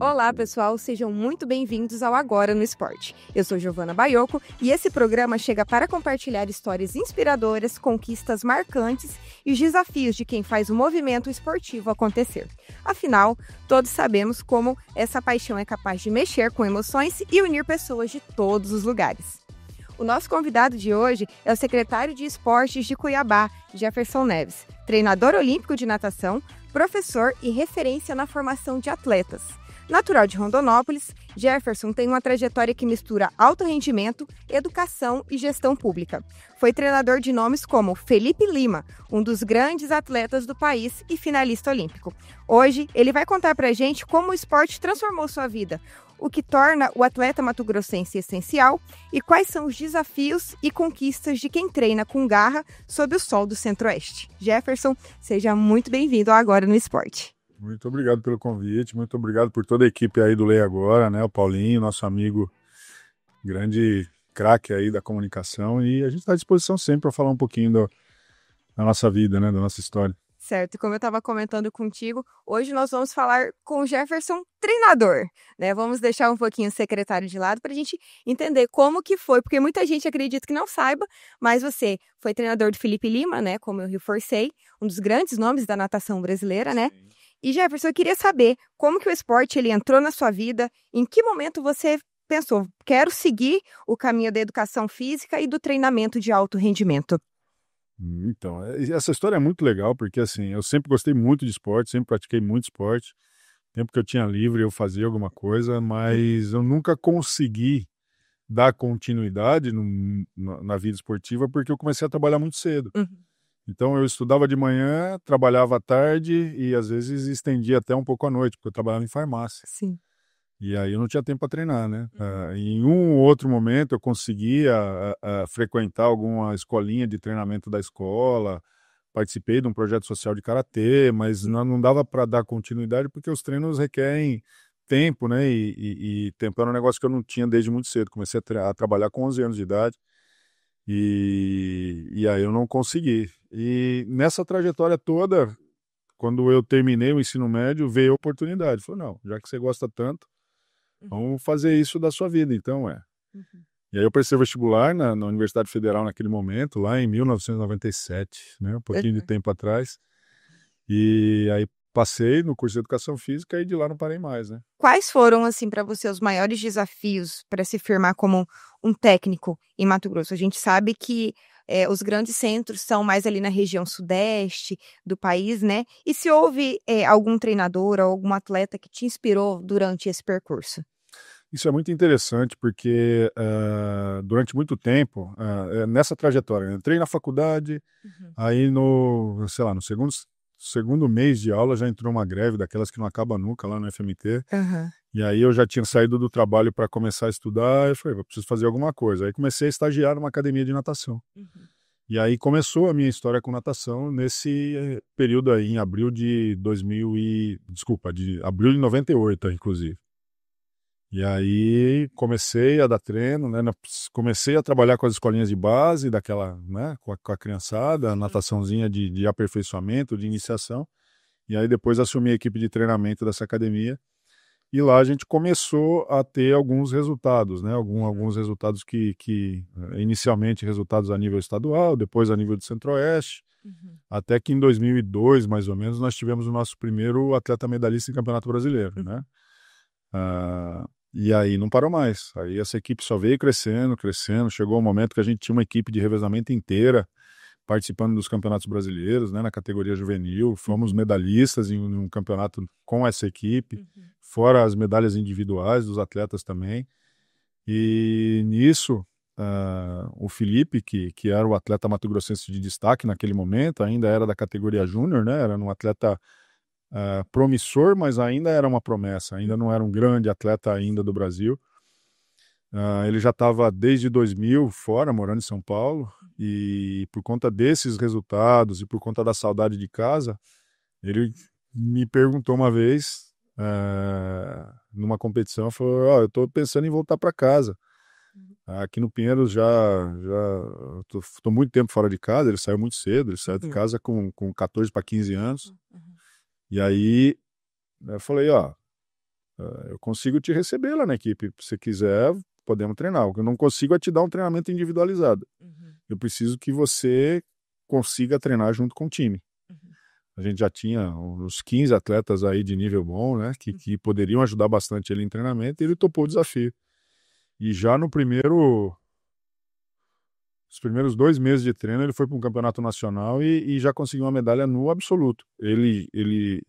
Olá, pessoal, sejam muito bem-vindos ao Agora no Esporte. Eu sou Giovana Baioco e esse programa chega para compartilhar histórias inspiradoras, conquistas marcantes e os desafios de quem faz o movimento esportivo acontecer. Afinal, todos sabemos como essa paixão é capaz de mexer com emoções e unir pessoas de todos os lugares. O nosso convidado de hoje é o secretário de Esportes de Cuiabá, Jefferson Neves, treinador olímpico de natação, professor e referência na formação de atletas. Natural de Rondonópolis, Jefferson tem uma trajetória que mistura alto rendimento, educação e gestão pública. Foi treinador de nomes como Felipe Lima, um dos grandes atletas do país e finalista olímpico. Hoje, ele vai contar pra gente como o esporte transformou sua vida, o que torna o atleta mato-grossense essencial e quais são os desafios e conquistas de quem treina com garra sob o sol do Centro-Oeste. Jefferson, seja muito bem-vindo ao Agora no Esporte. Muito obrigado pelo convite, muito obrigado por toda a equipe aí do Lei Agora, né? O Paulinho, nosso amigo, grande craque aí da comunicação, e a gente está à disposição sempre para falar um pouquinho da nossa vida, né? Da nossa história. Certo, e como eu estava comentando contigo, hoje nós vamos falar com o Jefferson treinador, né? Vamos deixar um pouquinho o secretário de lado para a gente entender como que foi, porque muita gente acredita que não saiba, mas você foi treinador do Felipe Lima, né? Como eu reforcei, um dos grandes nomes da natação brasileira, né? Sim. E Jefferson, eu queria saber como que o esporte ele entrou na sua vida, em que momento você pensou, quero seguir o caminho da educação física e do treinamento de alto rendimento? Então, essa história é muito legal, porque assim, eu sempre gostei muito de esporte, sempre pratiquei muito esporte. Tempo que eu tinha livre, eu fazia alguma coisa, mas eu nunca consegui dar continuidade na vida esportiva, porque eu comecei a trabalhar muito cedo. Uhum. Então eu estudava de manhã, trabalhava à tarde e às vezes estendia até um pouco à noite, porque eu trabalhava em farmácia. Sim. E aí eu não tinha tempo para treinar, né? Em um ou outro momento eu conseguia frequentar alguma escolinha de treinamento da escola, participei de um projeto social de karatê, mas não dava para dar continuidade porque os treinos requerem tempo, né? E tempo era um negócio que eu não tinha desde muito cedo. Comecei a trabalhar com 11 anos de idade. E aí eu não consegui. E nessa trajetória toda, quando eu terminei o ensino médio, veio a oportunidade. Falei, não, já que você gosta tanto, vamos fazer isso da sua vida, então Uhum. E aí eu prestei vestibular na Universidade Federal naquele momento, lá em 1997, né, um pouquinho de Uhum. tempo atrás. E aí passei no curso de Educação Física e de lá não parei mais, né. Quais foram, assim, para você os maiores desafios para se firmar como um técnico em Mato Grosso? A gente sabe que os grandes centros são mais ali na região sudeste do país, né? E se houve algum treinador ou algum atleta que te inspirou durante esse percurso? Isso é muito interessante porque, durante muito tempo, nessa trajetória, eu entrei na faculdade, Uhum. aí sei lá, no segundo mês de aula já entrou uma greve daquelas que não acaba nunca lá no FMT, Aham. e aí eu já tinha saído do trabalho para começar a estudar, eu falei: "Eu preciso fazer alguma coisa". Aí comecei a estagiar numa academia de natação. Uhum. E aí começou a minha história com natação nesse período aí, em abril de 2000 e desculpa, de abril de 98, inclusive. E aí comecei a dar treino, né, comecei a trabalhar com as escolinhas de base daquela, né, com a criançada, nataçãozinha de aperfeiçoamento, de iniciação. E aí depois assumi a equipe de treinamento dessa academia. E lá a gente começou a ter alguns resultados, né, alguns resultados inicialmente resultados a nível estadual, depois a nível do Centro-Oeste, Uhum. até que em 2002, mais ou menos, nós tivemos o nosso primeiro atleta medalhista em Campeonato Brasileiro, Uhum. né. Ah, e aí não parou mais. Aí essa equipe só veio crescendo, crescendo. Chegou um momento que a gente tinha uma equipe de revezamento inteira participando dos campeonatos brasileiros, né, na categoria juvenil. Fomos medalhistas em um campeonato com essa equipe, Uhum. fora as medalhas individuais dos atletas também. E nisso, o Felipe, que era o atleta mato-grossense de destaque naquele momento, ainda era da categoria júnior, né, era um atleta promissor, mas ainda era uma promessa, ainda não era um grande atleta ainda do Brasil. Ele já estava desde 2000 fora, morando em São Paulo, e por conta desses resultados e por conta da saudade de casa, ele me perguntou uma vez, numa competição, falou: "Ó, eu estou pensando em voltar para casa. Aqui no Pinheiros tô muito tempo fora de casa". Ele saiu muito cedo, ele saiu de Uhum. casa com 14 para 15 anos. Uhum. E aí eu falei: "Ó, eu consigo te receber lá na equipe. Se você quiser, podemos treinar. O que eu não consigo é te dar um treinamento individualizado. Eu preciso que você consiga treinar junto com o time. A gente já tinha uns 15 atletas aí de nível bom, né, que poderiam ajudar bastante ele em treinamento, e ele topou o desafio. E já nos primeiros 2 meses de treino, ele foi para um campeonato nacional e já conseguiu uma medalha no absoluto. Ele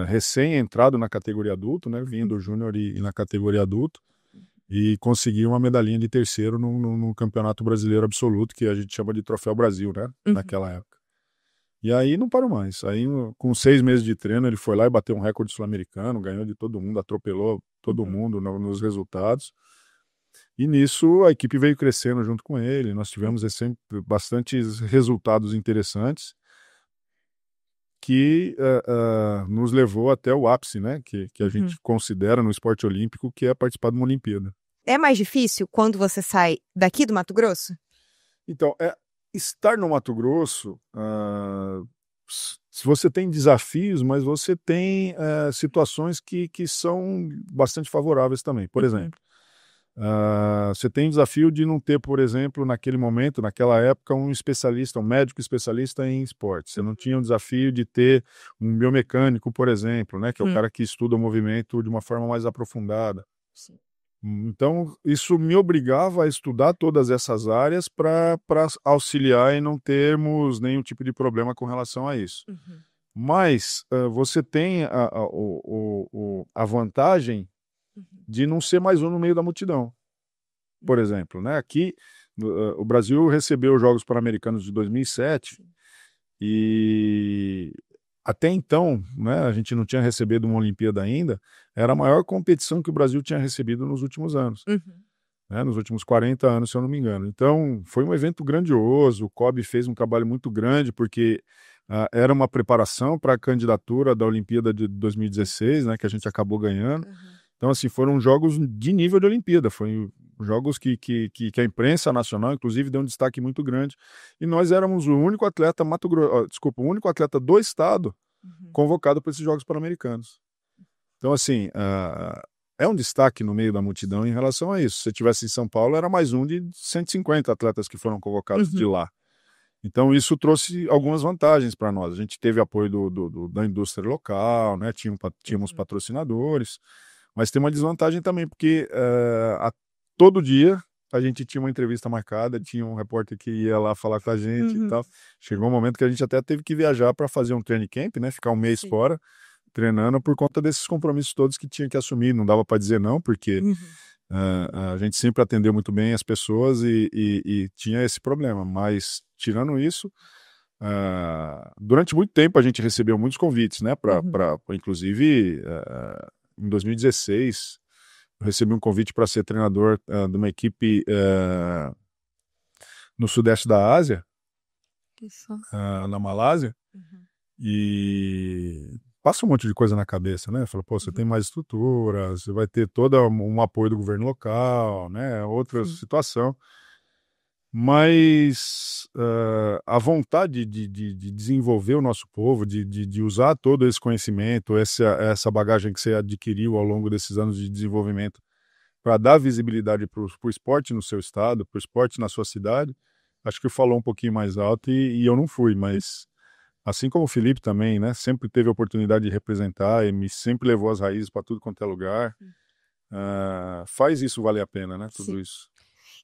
recém-entrado na categoria adulto, né, vinha do júnior e na categoria adulto, e conseguiu uma medalhinha de terceiro no Campeonato Brasileiro Absoluto, que a gente chama de Troféu Brasil, né, naquela época. E aí não parou mais. Aí, com 6 meses de treino, ele foi lá e bateu um recorde sul-americano, ganhou de todo mundo, atropelou todo mundo nos resultados. E nisso a equipe veio crescendo junto com ele. Nós tivemos sempre bastantes resultados interessantes que nos levou até o ápice, né? Que a gente considera no esporte olímpico, que é participar de uma Olimpíada. É mais difícil quando você sai daqui do Mato Grosso? Então, estar no Mato Grosso, se você tem desafios, mas você tem situações que são bastante favoráveis também. Por exemplo, você tem o desafio de não ter, por exemplo, naquele momento, naquela época, um médico especialista em esporte. Você não tinha o desafio de ter um biomecânico, por exemplo, né, que é o cara que estuda o movimento de uma forma mais aprofundada. Sim. Então, isso me obrigava a estudar todas essas áreas para auxiliar e não termos nenhum tipo de problema com relação a isso. Mas você tem a vantagem de não ser mais um no meio da multidão. Por exemplo, né? Aqui, o Brasil recebeu os Jogos Pan-Americanos de 2007 e até então, né, a gente não tinha recebido uma Olimpíada ainda, era a maior competição que o Brasil tinha recebido nos últimos anos. Né, nos últimos 40 anos, se eu não me engano. Então, foi um evento grandioso, o COB fez um trabalho muito grande, porque era uma preparação para a candidatura da Olimpíada de 2016, né, que a gente acabou ganhando. Então, assim, foram jogos de nível de Olimpíada, foram jogos que a imprensa nacional, inclusive, deu um destaque muito grande. E nós éramos o único atleta o único atleta do estado convocado para esses Jogos Pan-Americanos. Então, assim, é um destaque no meio da multidão em relação a isso. Se você estivesse em São Paulo, era mais um de 150 atletas que foram convocados de lá. Então, isso trouxe algumas vantagens para nós. A gente teve apoio da indústria local, né? Tínhamos patrocinadores, mas tem uma desvantagem também, porque todo dia a gente tinha uma entrevista marcada, tinha um repórter que ia lá falar com a gente e tal. Chegou um momento que a gente até teve que viajar para fazer um training camp, né? Ficar um mês fora, treinando por conta desses compromissos todos que tinha que assumir. Não dava para dizer não, porque a gente sempre atendeu muito bem as pessoas e tinha esse problema. Mas, tirando isso, durante muito tempo a gente recebeu muitos convites, né? Inclusive, em 2016, eu recebi um convite para ser treinador de uma equipe no sudeste da Ásia, na Malásia, e passa um monte de coisa na cabeça, né? Fala, pô, você tem mais estrutura, você vai ter todo um apoio do governo local, né? Outra situação. Mas a vontade de desenvolver o nosso povo, de usar todo esse conhecimento, essa bagagem que você adquiriu ao longo desses anos de desenvolvimento para dar visibilidade para o esporte no seu estado, para o esporte na sua cidade, acho que falou um pouquinho mais alto e eu não fui, mas assim como o Felipe também, né, sempre teve a oportunidade de representar e me sempre levou as raízes para tudo quanto é lugar, faz isso valer a pena, né, tudo isso.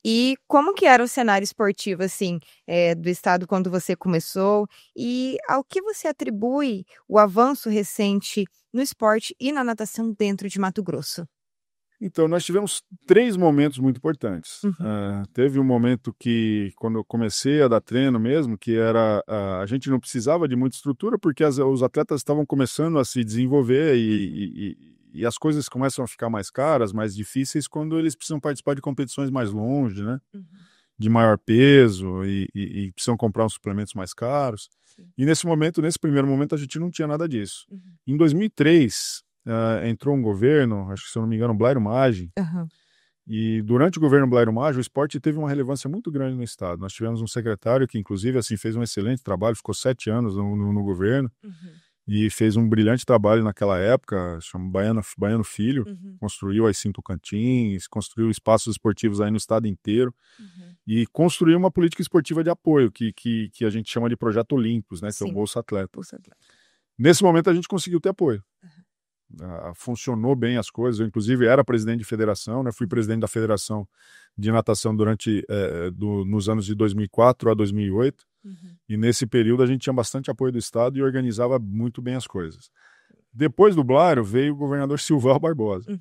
E como que era o cenário esportivo, assim, do estado quando você começou? E ao que você atribui o avanço recente no esporte e na natação dentro de Mato Grosso? Então, nós tivemos 3 momentos muito importantes. Teve um momento que, quando eu comecei a dar treino mesmo, que era, a gente não precisava de muita estrutura, porque os atletas estavam começando a se desenvolver e as coisas começam a ficar mais caras, mais difíceis, quando eles precisam participar de competições mais longe, né? De maior peso e precisam comprar uns suplementos mais caros. E nesse primeiro momento, a gente não tinha nada disso. Em 2003... entrou um governo, acho que se eu não me engano, Blairo Maggi, e durante o governo Blairo Maggi, o esporte teve uma relevância muito grande no estado. Nós tivemos um secretário que, inclusive, assim, fez um excelente trabalho, ficou 7 anos no governo, e fez um brilhante trabalho naquela época, chama Baiano Filho, construiu as 5 Tocantins, construiu espaços esportivos aí no estado inteiro, e construiu uma política esportiva de apoio, que a gente chama de Projeto Olympus, né, que é o Sim. Bolsa Atleta. Bolsa Atleta. Nesse momento a gente conseguiu ter apoio. Funcionou bem as coisas, eu inclusive era presidente de federação, né, fui presidente da Federação de Natação durante nos anos de 2004 a 2008, e nesse período a gente tinha bastante apoio do Estado e organizava muito bem as coisas. Depois do Blário veio o governador Silval Barbosa.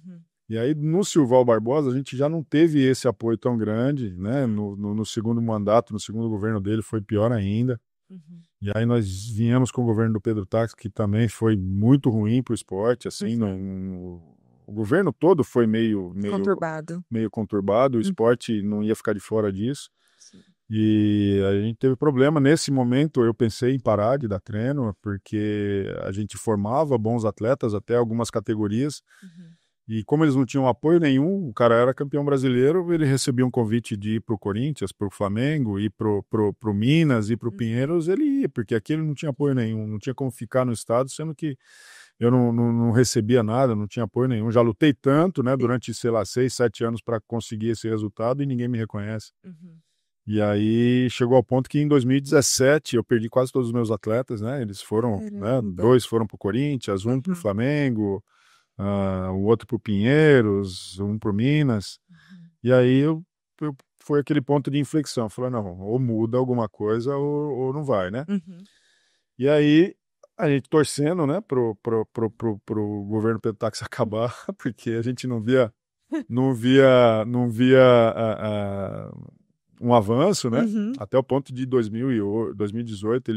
E aí, no Silval Barbosa, a gente já não teve esse apoio tão grande, né? No segundo mandato, no segundo governo dele, foi pior ainda. E aí nós viemos com o governo do Pedro Táxi, que também foi muito ruim para o esporte, assim, o governo todo foi meio conturbado, o esporte não ia ficar de fora disso. Sim. E a gente teve problema. Nesse momento, eu pensei em parar de dar treino, porque a gente formava bons atletas até algumas categorias, e como eles não tinham apoio nenhum, o cara era campeão brasileiro, ele recebia um convite de ir para o Corinthians, para o Flamengo, ir para o Minas, ir para o Pinheiros, ele ia, porque aqui ele não tinha apoio nenhum, não tinha como ficar no estado, sendo que eu não recebia nada, não tinha apoio nenhum. Já lutei tanto, né, durante, sei lá, 6, 7 anos para conseguir esse resultado e ninguém me reconhece. E aí chegou ao ponto que em 2017 eu perdi quase todos os meus atletas, né? Eles foram, né, 2 foram para o Corinthians, 1 para o Flamengo, o outro para o Pinheiros, 1 para o Minas. E aí foi aquele ponto de inflexão. Eu falei, não, ou muda alguma coisa ou não vai, né? E aí a gente torcendo, né, pro governo Pedro Táxi acabar, porque a gente não via um avanço, né? Até o ponto de 2018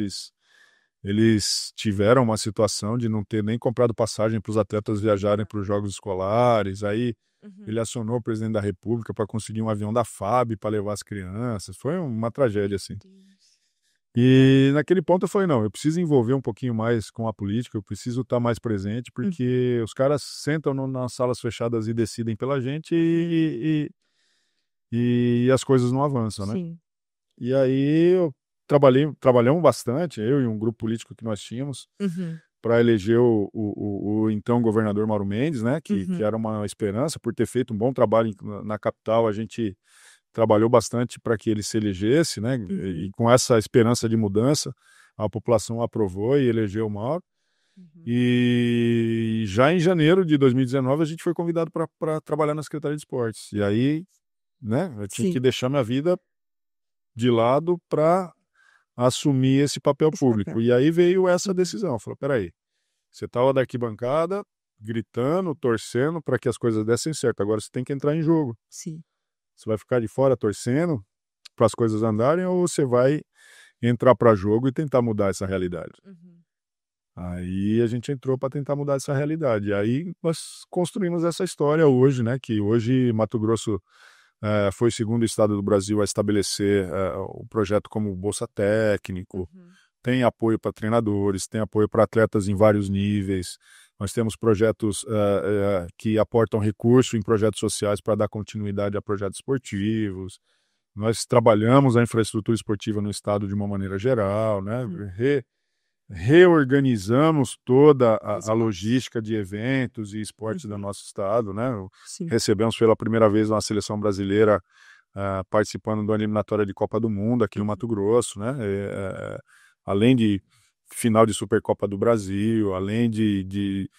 eles tiveram uma situação de não ter nem comprado passagem para os atletas viajarem para os Jogos Escolares. Aí ele acionou o presidente da República para conseguir um avião da FAB para levar as crianças. Foi uma tragédia, assim. E naquele ponto eu falei, não, eu preciso envolver um pouquinho mais com a política, eu preciso estar mais presente, porque os caras sentam nas salas fechadas e decidem pela gente e as coisas não avançam, né? Sim. E aí trabalhamos bastante, eu e um grupo político que nós tínhamos, para eleger o então governador Mauro Mendes, né, que era uma esperança, por ter feito um bom trabalho na capital, a gente trabalhou bastante para que ele se elegesse, né, e com essa esperança de mudança, a população aprovou e elegeu o Mauro. E já em janeiro de 2019 a gente foi convidado para trabalhar na Secretaria de Esportes. E aí, né, eu tinha que deixar minha vida de lado para assumir esse papel público. E aí veio essa decisão. Falou, peraí, você estava da arquibancada gritando, torcendo para que as coisas dessem certo. Agora você tem que entrar em jogo. Sim. Você vai ficar de fora torcendo para as coisas andarem ou você vai entrar para jogo e tentar mudar essa realidade? Aí a gente entrou para tentar mudar essa realidade. E aí nós construímos essa história hoje, né? Que hoje Mato Grosso foi o segundo estado do Brasil a estabelecer o projeto como Bolsa Técnico, tem apoio para treinadores, tem apoio para atletas em vários níveis. Nós temos projetos que aportam recurso em projetos sociais para dar continuidade a projetos esportivos. Nós trabalhamos a infraestrutura esportiva no estado de uma maneira geral, né? Reorganizamos toda a logística de eventos e esportes do nosso estado, né? Recebemos pela primeira vez uma seleção brasileira participando da eliminatória de Copa do Mundo aqui no Mato Grosso, né? Além de final de Supercopa do Brasil, além de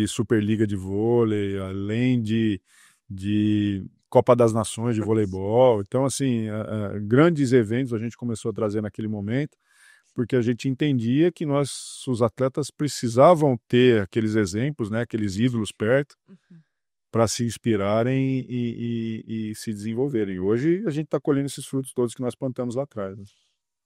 Superliga de vôlei, além de Copa das Nações de voleibol. Então, assim, grandes eventos a gente começou a trazer naquele momento, porque a gente entendia que nós, os atletas, precisavam ter aqueles exemplos, né, aqueles ídolos perto, para se inspirarem e se desenvolverem. E hoje a gente está colhendo esses frutos todos que nós plantamos lá atrás, né?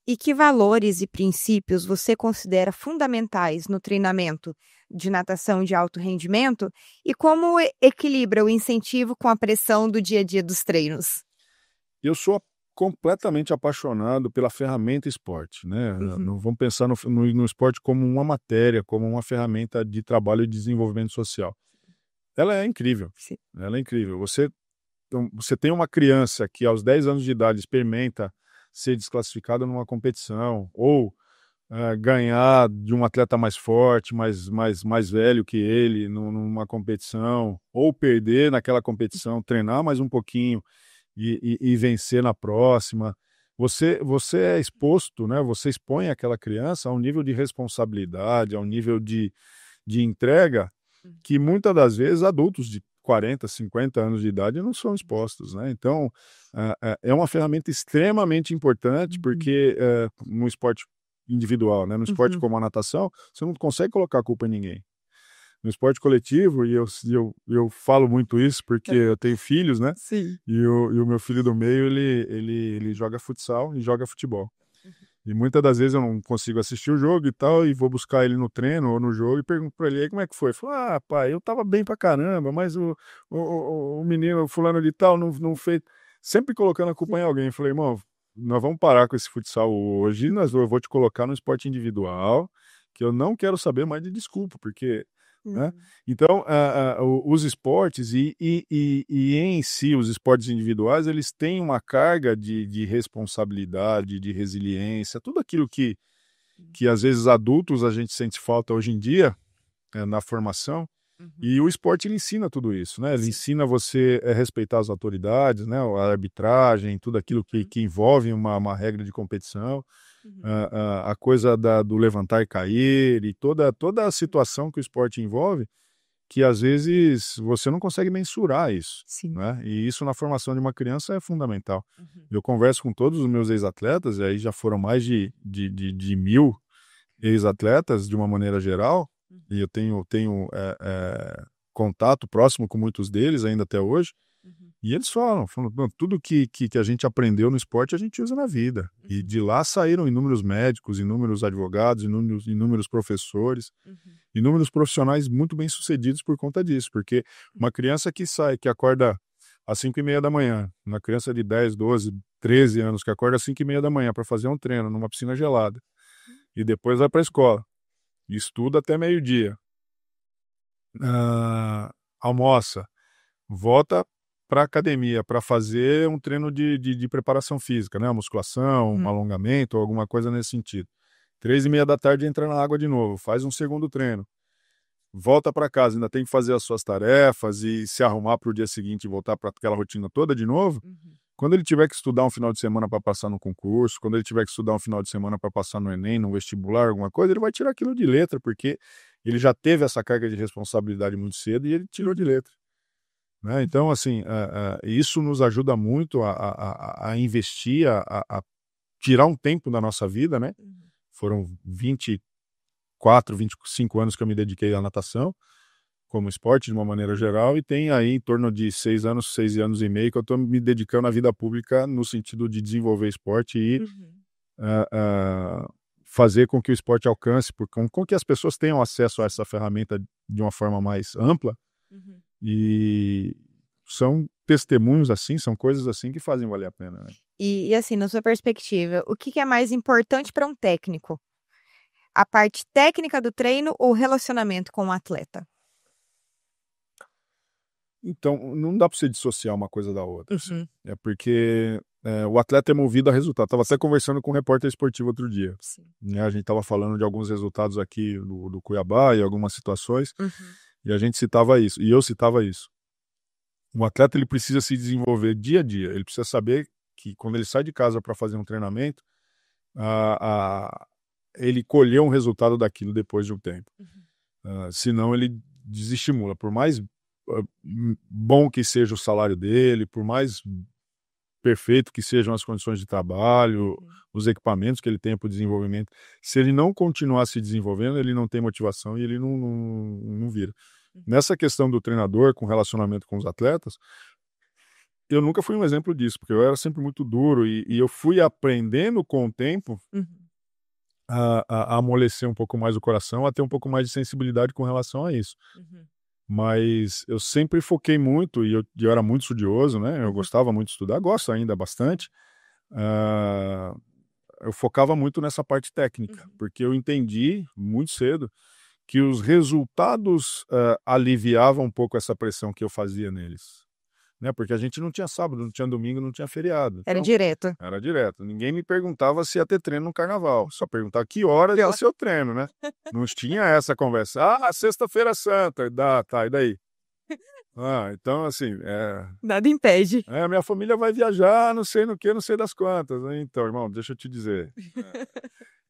E que valores e princípios você considera fundamentais no treinamento de natação de alto rendimento e como equilibra o incentivo com a pressão do dia a dia dos treinos? Eu sou completamente apaixonado pela ferramenta esporte, né? Não vamos pensar no esporte como uma matéria, como uma ferramenta de trabalho e desenvolvimento social. Ela é incrível. Sim. Ela é incrível. Você tem uma criança que aos 10 anos de idade experimenta ser desclassificada numa competição ou ganhar de um atleta mais forte, mais velho que ele, numa competição, ou perder naquela competição, treinar mais um pouquinho e vencer na próxima. Você é exposto, né? Você expõe aquela criança a um nível de responsabilidade, a um nível de entrega que muitas das vezes adultos de 40, 50 anos de idade não são expostos, né? Então, é uma ferramenta extremamente importante, porque no esporte individual, né? No esporte como a natação, você não consegue colocar a culpa em ninguém. No esporte coletivo, e eu falo muito isso porque eu tenho filhos, né? Sim. E o meu filho do meio, ele joga futsal e joga futebol. E muitas das vezes eu não consigo assistir o jogo e tal, e vou buscar ele no treino ou no jogo e pergunto pra ele, aí como é que foi? Ele falou, pai, eu tava bem pra caramba, mas o menino, o fulano de tal, não fez. Sempre colocando a culpa em alguém. Eu falei, irmão, nós vamos parar com esse futsal hoje, eu vou te colocar no esporte individual, que eu não quero saber mais de desculpa, porque, né? Então, os esportes e em si, os esportes individuais, eles têm uma carga de responsabilidade, de resiliência, tudo aquilo que às vezes adultos a gente sente falta hoje em dia, na formação, e o esporte ele ensina tudo isso, né? Ele ensina você a respeitar as autoridades, né? A arbitragem, tudo aquilo que envolve uma regra de competição, a coisa do levantar e cair, e toda a situação que o esporte envolve, que às vezes você não consegue mensurar isso, Sim. né? E isso na formação de uma criança é fundamental. Eu converso com todos os meus ex-atletas, e aí já foram mais de 1.000 ex-atletas de uma maneira geral, e eu tenho contato próximo com muitos deles ainda até hoje, e eles falam, "Não, tudo que a gente aprendeu no esporte a gente usa na vida. E de lá saíram inúmeros médicos, inúmeros advogados, inúmeros professores, inúmeros profissionais muito bem-sucedidos por conta disso, porque uma criança que acorda às 5:30 da manhã, uma criança de 10, 12, 13 anos que acorda às 5:30 da manhã para fazer um treino numa piscina gelada, e depois vai para a escola, estuda até meio-dia, almoça, volta para a academia para fazer um treino de preparação física, né? Uma musculação, um alongamento, ou alguma coisa nesse sentido. 3:30 da tarde entra na água de novo, faz um segundo treino, volta para casa, ainda tem que fazer as suas tarefas e se arrumar para o dia seguinte e voltar para aquela rotina toda de novo. Quando ele tiver que estudar um final de semana para passar no concurso, quando ele tiver que estudar um final de semana para passar no Enem, no vestibular, alguma coisa, ele vai tirar aquilo de letra, porque ele já teve essa carga de responsabilidade muito cedo e ele tirou de letra, né? Então, assim, isso nos ajuda muito a investir, a tirar um tempo da nossa vida, né? Foram 24, 25 anos que eu me dediquei à natação, como esporte de uma maneira geral, e tem aí em torno de 6 anos, 6 anos e meio que eu estou me dedicando à vida pública no sentido de desenvolver esporte e fazer com que o esporte alcance, com que as pessoas tenham acesso a essa ferramenta de uma forma mais ampla, e são testemunhos assim, são coisas assim que fazem valer a pena, né? E assim, na sua perspectiva, o que é mais importante para um técnico? A parte técnica do treino ou o relacionamento com o atleta? Então, não dá para você dissociar uma coisa da outra, assim. É porque o atleta é movido a resultado. Estava até conversando com um repórter esportivo outro dia, né? A gente estava falando de alguns resultados aqui do Cuiabá e algumas situações, e a gente citava isso, e eu citava isso. O atleta ele precisa se desenvolver dia a dia, ele precisa saber que quando ele sai de casa para fazer um treinamento, ele colheu um resultado daquilo depois de um tempo. Senão ele desestimula. Por mais bom que seja o salário dele, por mais perfeito que sejam as condições de trabalho, os equipamentos que ele tem para o desenvolvimento, se ele não continuar se desenvolvendo, ele não tem motivação e ele não vira. Nessa questão do treinador com relacionamento com os atletas, eu nunca fui um exemplo disso, porque eu era sempre muito duro e eu fui aprendendo com o tempo a amolecer um pouco mais o coração, a ter um pouco mais de sensibilidade com relação a isso. Mas eu sempre foquei muito, e eu era muito estudioso, né? Eu gostava muito de estudar, gosto ainda bastante. Eu focava muito nessa parte técnica, porque eu entendi muito cedo que os resultados aliviavam um pouco essa pressão que eu fazia neles. né? Porque a gente não tinha sábado, não tinha domingo, não tinha feriado. Era Então, direto. era direto. Ninguém me perguntava se ia ter treino no carnaval. Só perguntava que horas Que ia hora? ser o treino, né? Não tinha essa conversa. Ah, sexta-feira santa. Tá, e daí? Ah, então, assim, Nada impede. minha família vai viajar, não sei no que, não sei das quantas. Então, irmão, deixa eu te dizer.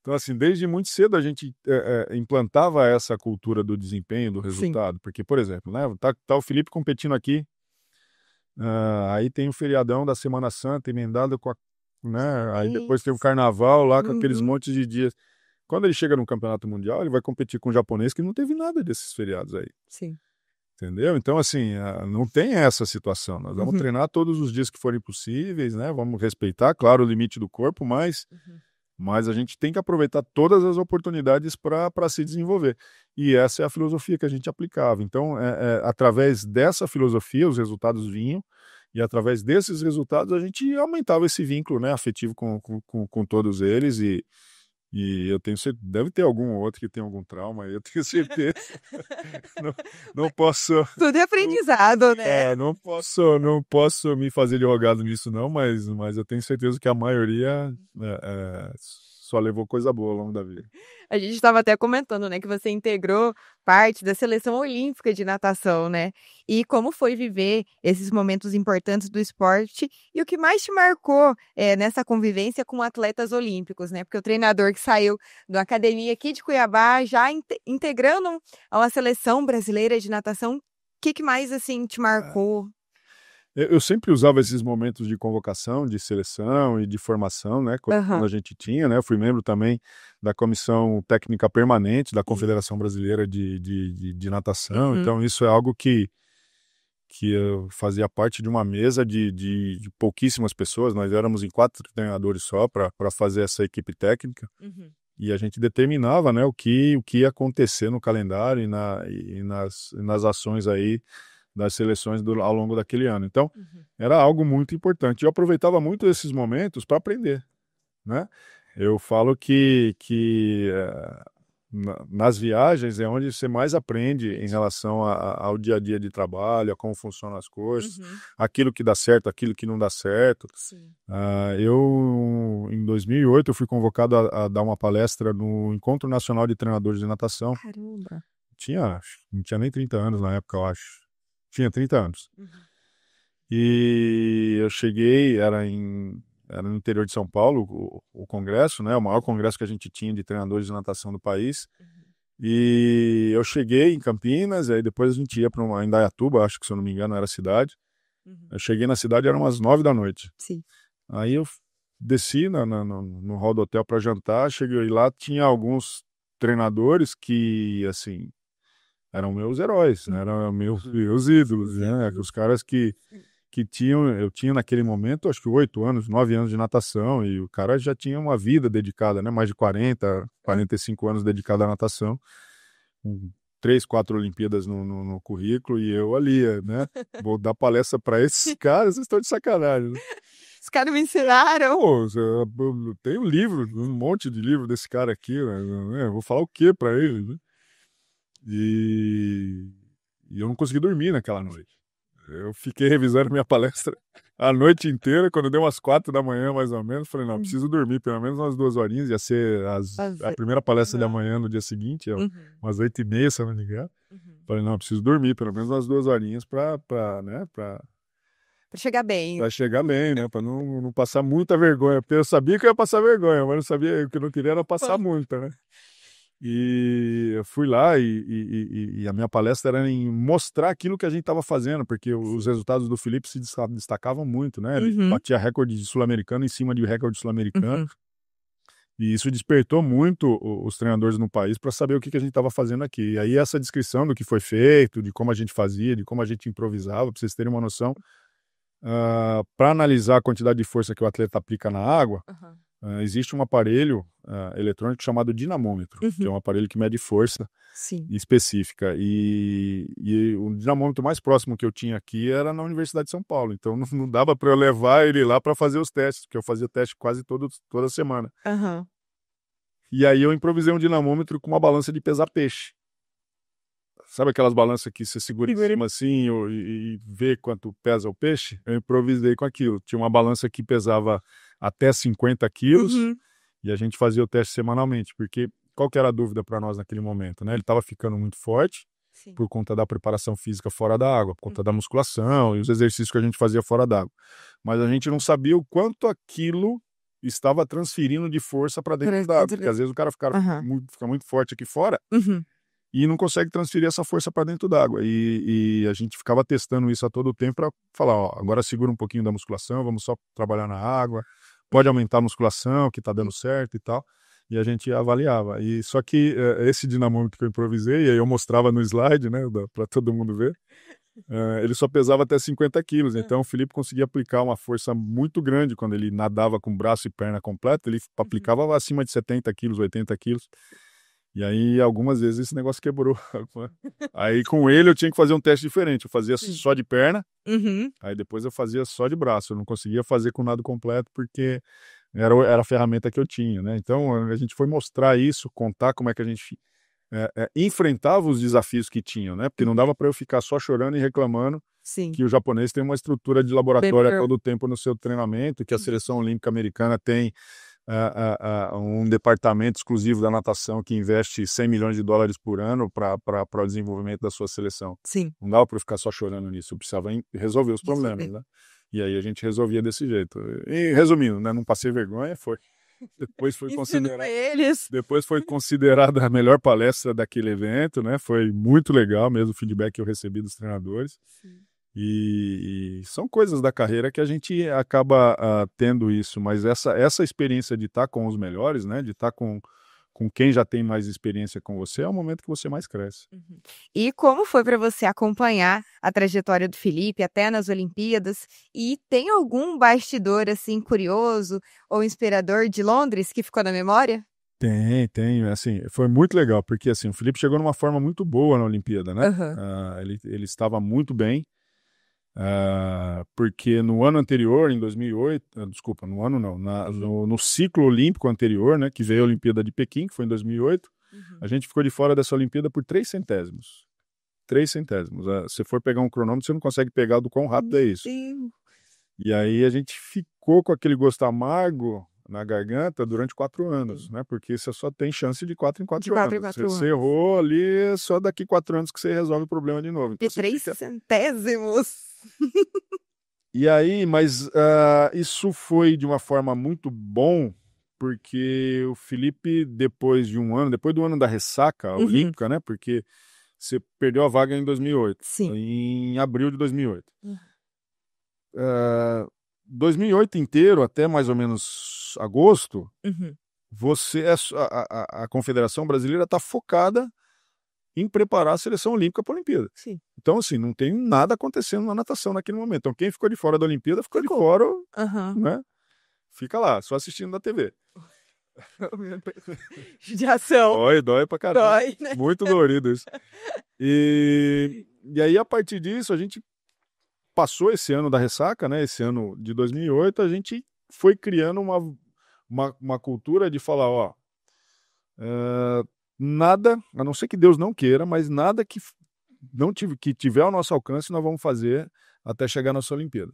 Então, assim, desde muito cedo a gente implantava essa cultura do desempenho, do Sim. resultado. Porque, por exemplo, né, tá o Felipe competindo aqui, aí tem o feriadão da Semana Santa emendado com né, aí depois tem o Carnaval lá com aqueles Uhum. montes de dias. Quando ele chega no Campeonato Mundial, ele vai competir com um japonês que não teve nada desses feriados aí. Sim. Entendeu? Então, assim, não tem essa situação. Nós vamos Uhum. treinar todos os dias que forem possíveis, né? Vamos respeitar, claro, o limite do corpo, mas a gente tem que aproveitar todas as oportunidades para se desenvolver. E essa é a filosofia que a gente aplicava. Então, através dessa filosofia, os resultados vinham, e através desses resultados a gente aumentava esse vínculo, né, afetivo com todos eles. E eu tenho certeza, deve ter algum outro que tem algum trauma, eu tenho certeza. Não posso. Tudo é aprendizado, né? Não posso me fazer de rogado nisso, não, mas eu tenho certeza que a maioria só levou coisa boa ao longo da vida. A gente estava até comentando, né, que você integrou parte da seleção olímpica de natação, né? E como foi viver esses momentos importantes do esporte e o que mais te marcou nessa convivência com atletas olímpicos, né? Porque o treinador que saiu da academia aqui de Cuiabá já integrando a uma seleção brasileira de natação, o que mais assim te marcou? Eu sempre usava esses momentos de convocação, de seleção e de formação, né? Quando a gente tinha, né? Eu fui membro também da Comissão Técnica Permanente da Confederação Brasileira de Natação. Então, isso é algo que eu fazia parte de uma mesa de pouquíssimas pessoas. Nós éramos em 4 treinadores só para fazer essa equipe técnica. E a gente determinava, né, o que ia acontecer no calendário e nas ações aí das seleções ao longo daquele ano. Então, era algo muito importante. Eu aproveitava muito esses momentos para aprender, né? Eu falo que nas viagens é onde você mais aprende em relação ao dia a dia de trabalho, a como funcionam as coisas, aquilo que dá certo, aquilo que não dá certo. Em 2008, eu fui convocado a dar uma palestra no Encontro Nacional de Treinadores de Natação. Caramba! Não tinha nem 30 anos na época, eu acho. Tinha 30 anos. E eu cheguei, era no interior de São Paulo, o congresso, né? O maior congresso que a gente tinha de treinadores de natação do país. E eu cheguei em Campinas, aí depois a gente ia para Indaiatuba, acho que se eu não me engano era a cidade. Eu cheguei na cidade, eram umas 9 da noite. Sim. Aí eu desci no hall do hotel para jantar, cheguei lá, tinha alguns treinadores que, assim, eram meus heróis, né? Eram meus ídolos, né? Os caras que eu tinha naquele momento, acho que 8 anos, 9 anos de natação, e o cara já tinha uma vida dedicada, né? Mais de 45 anos dedicado à natação, com 3, 4 Olimpíadas no currículo, e eu ali, né? Vou dar palestra para esses caras, vocês estão de sacanagem, né? Os caras me ensinaram. Pô, eu tenho um monte de livro desse cara aqui, né? Eu vou falar o quê para ele, né? E eu não consegui dormir naquela noite. Eu fiquei revisando minha palestra a noite inteira. Quando deu umas 4 da manhã, mais ou menos, falei, não, preciso dormir pelo menos umas 2 horinhas. Ia ser a primeira palestra da manhã no dia seguinte, umas 8h30, se eu não me engano. Falei, não, preciso dormir pelo menos umas 2 horinhas né, Pra chegar bem. Para chegar bem, né? Para não passar muita vergonha. Porque eu sabia que eu ia passar vergonha, mas não sabia, o que eu não queria era passar muita, né? E eu fui lá e a minha palestra era em mostrar aquilo que a gente estava fazendo, porque os resultados do Felipe se destacavam muito, né? Ele batia recorde sul-americano em cima de recorde sul-americano. E isso despertou muito os treinadores no país para saber o que a gente estava fazendo aqui. E aí essa descrição do que foi feito, de como a gente fazia, de como a gente improvisava, para vocês terem uma noção, para analisar a quantidade de força que o atleta aplica na água, existe um aparelho eletrônico chamado dinamômetro, que é um aparelho que mede força específica. E o dinamômetro mais próximo que eu tinha aqui era na Universidade de São Paulo. Então não dava para eu levar ele lá para fazer os testes, porque eu fazia teste quase toda semana. E aí eu improvisei um dinamômetro com uma balança de pesar peixe. sabe aquelas balanças que você segura em cima assim e vê quanto pesa o peixe? Eu improvisei com aquilo. Tinha uma balança que pesava até 50 quilos e a gente fazia o teste semanalmente, porque qual que era a dúvida para nós naquele momento, né? Ele estava ficando muito forte por conta da preparação física fora da água, por conta da musculação e os exercícios que a gente fazia fora da água. Mas a gente não sabia o quanto aquilo estava transferindo de força para dentro da água, porque às vezes o cara fica muito forte aqui fora e não consegue transferir essa força para dentro d'água. E a gente ficava testando isso a todo tempo para falar, ó, agora segura um pouquinho da musculação, vamos só trabalhar na água, pode aumentar a musculação, que tá dando certo e tal. E a gente avaliava. E só que esse dinamômetro que eu improvisei, e aí eu mostrava no slide, né, para todo mundo ver, ele só pesava até 50 quilos. Então o Felipe conseguia aplicar uma força muito grande quando ele nadava com braço e perna completo, ele aplicava acima de 70 quilos, 80 quilos. E aí, algumas vezes, esse negócio quebrou. Aí, com ele, eu tinha que fazer um teste diferente. Eu fazia só de perna, aí depois eu fazia só de braço. Eu não conseguia fazer com nado completo, porque era a ferramenta que eu tinha, né? Então, a gente foi mostrar isso, contar como é que a gente enfrentava os desafios que tinham, né? Porque não dava para eu ficar só chorando e reclamando que o japonês tem uma estrutura de laboratório a todo tempo no seu treinamento, que a seleção olímpica americana tem um departamento exclusivo da natação que investe 100 milhões de dólares por ano para o desenvolvimento da sua seleção. Não dava para ficar só chorando nisso, eu precisava resolver os problemas, né? E aí a gente resolvia desse jeito. E resumindo, né, não passei vergonha, foi. Depois foi considerada a melhor palestra daquele evento, né? Foi muito legal mesmo o feedback que eu recebi dos treinadores. E são coisas da carreira que a gente acaba tendo isso, mas essa experiência de estar com os melhores, né, de estar com quem já tem mais experiência com você, é o momento que você mais cresce. E como foi para você acompanhar a trajetória do Felipe até nas Olimpíadas? E tem algum bastidor assim curioso ou inspirador de Londres que ficou na memória? Tem, assim, foi muito legal, porque assim, o Felipe chegou numa forma muito boa na Olimpíada, né? Ele estava muito bem. Porque no ano anterior, em 2008, desculpa, no ano não, no ciclo olímpico anterior, né, que veio a Olimpíada de Pequim, que foi em 2008, a gente ficou de fora dessa Olimpíada por 3 centésimos. 3 centésimos. Se for pegar um cronômetro, você não consegue pegar do quão rápido é isso. E aí a gente ficou com aquele gosto amargo na garganta durante 4 anos, né? Porque você só tem chance de 4 em 4 anos. Você errou ali, só daqui 4 anos que você resolve o problema de novo. Então, de 3 centésimos. E aí, mas isso foi de uma forma muito bom, porque o Felipe, depois do ano da ressaca olímpica, né? Porque você perdeu a vaga em 2008, em abril de 2008. 2008 inteiro, até mais ou menos agosto, a Confederação Brasileira está focada em preparar a seleção olímpica para a Olimpíada. Então, assim, não tem nada acontecendo na natação naquele momento. Então, quem ficou de fora da Olimpíada ficou de fora, né? Fica lá, só assistindo na TV. Judiação. Dói pra caramba. Dói, né? Muito dolorido isso. E aí, a partir disso, a gente passou esse ano da ressaca, né? Esse ano de 2008, a gente foi criando uma cultura de falar, ó, nada, a não ser que Deus não queira, mas nada que tiver ao nosso alcance nós vamos fazer até chegar na nossa Olimpíada.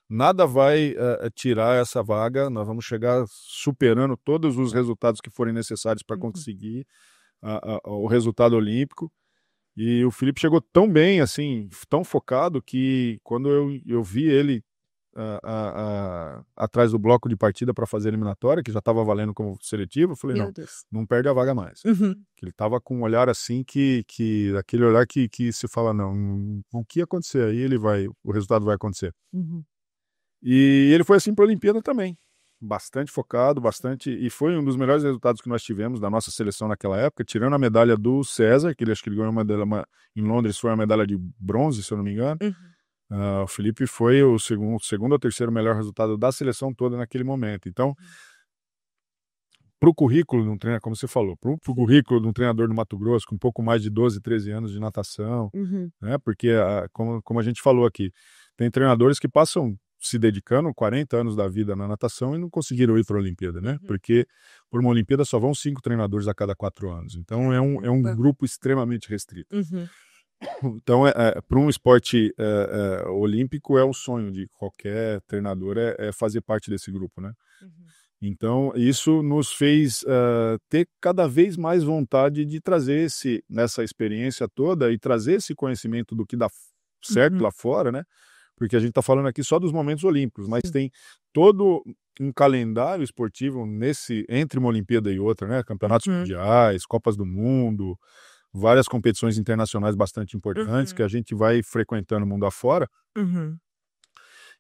Nada vai tirar essa vaga, nós vamos chegar superando todos os resultados que forem necessários para conseguir o resultado olímpico. E o Felipe chegou tão bem, assim, tão focado, que quando eu vi ele atrás do bloco de partida para fazer a eliminatória, que já estava valendo como seletivo, eu falei, não perde a vaga mais. Que ele estava com um olhar assim, aquele olhar que se fala, não, o que acontecer aí, o resultado vai acontecer. E ele foi assim para a Olimpíada também, bastante focado, e foi um dos melhores resultados que nós tivemos da nossa seleção naquela época, tirando a medalha do César, que acho que ele ganhou em Londres, foi uma medalha de bronze, se eu não me engano. O Felipe foi o segundo ou terceiro melhor resultado da seleção toda naquele momento. Então, para o currículo de um treinador, como você falou, para o currículo de um treinador do Mato Grosso, com um pouco mais de 12, 13 anos de natação, né? Porque, como a gente falou aqui, tem treinadores que passam se dedicando 40 anos da vida na natação e não conseguiram ir para a Olimpíada, né? Uhum. Porque por uma Olimpíada só vão 5 treinadores a cada 4 anos. Então é um grupo extremamente restrito. Uhum. Então, para um esporte olímpico, é o sonho de qualquer treinador é fazer parte desse grupo, né? Uhum. Então, isso nos fez ter cada vez mais vontade de trazer nessa experiência toda e trazer esse conhecimento do que dá certo lá fora, né? Porque a gente está falando aqui só dos momentos olímpicos, mas tem todo um calendário esportivo entre uma Olimpíada e outra, né? Campeonatos mundiais, Copas do Mundo, várias competições internacionais bastante importantes que a gente vai frequentando o mundo afora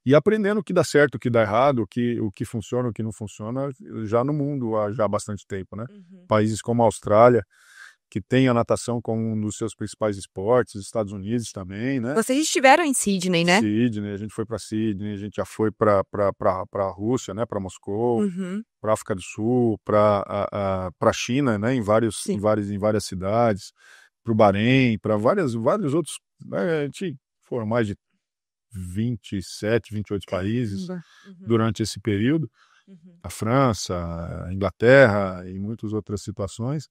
e aprendendo o que dá certo, o que dá errado, o que funciona, o que não funciona, já no mundo há já bastante tempo, né? Países como a Austrália, que tem a natação como um dos seus principais esportes, os Estados Unidos também, né? Vocês estiveram em Sydney, né? Sydney, a gente foi para Sydney, a gente já foi para a Rússia, né? Para Moscou, para África do Sul, para China, né? Em várias cidades, para o Bahrein, para vários outros, né? A gente foram mais de 27, 28 países durante esse período, a França, a Inglaterra e muitas outras situações,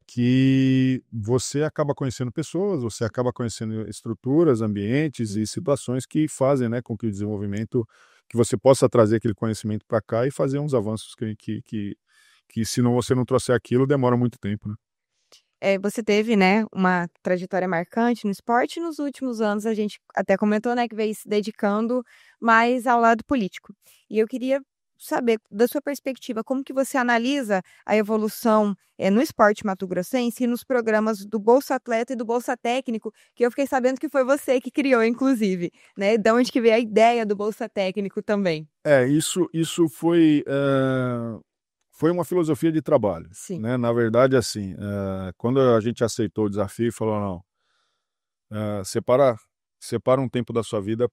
que você acaba conhecendo pessoas, você acaba conhecendo estruturas, ambientes e situações que fazem, né, com que o desenvolvimento, que você possa trazer aquele conhecimento para cá e fazer uns avanços que se você não trouxer aquilo, demora muito tempo, né? Você teve, né, uma trajetória marcante no esporte. Nos últimos anos, a gente até comentou, né, que veio se dedicando mais ao lado político. E eu queria saber, da sua perspectiva, como que você analisa a evolução no esporte mato-grossense e nos programas do Bolsa Atleta e do Bolsa Técnico, que eu fiquei sabendo que foi você que criou, inclusive, né? De onde que veio a ideia do Bolsa Técnico também? Isso foi uma filosofia de trabalho, Sim. né? Na verdade, assim, quando a gente aceitou o desafio e falou, não, separa um tempo da sua vida,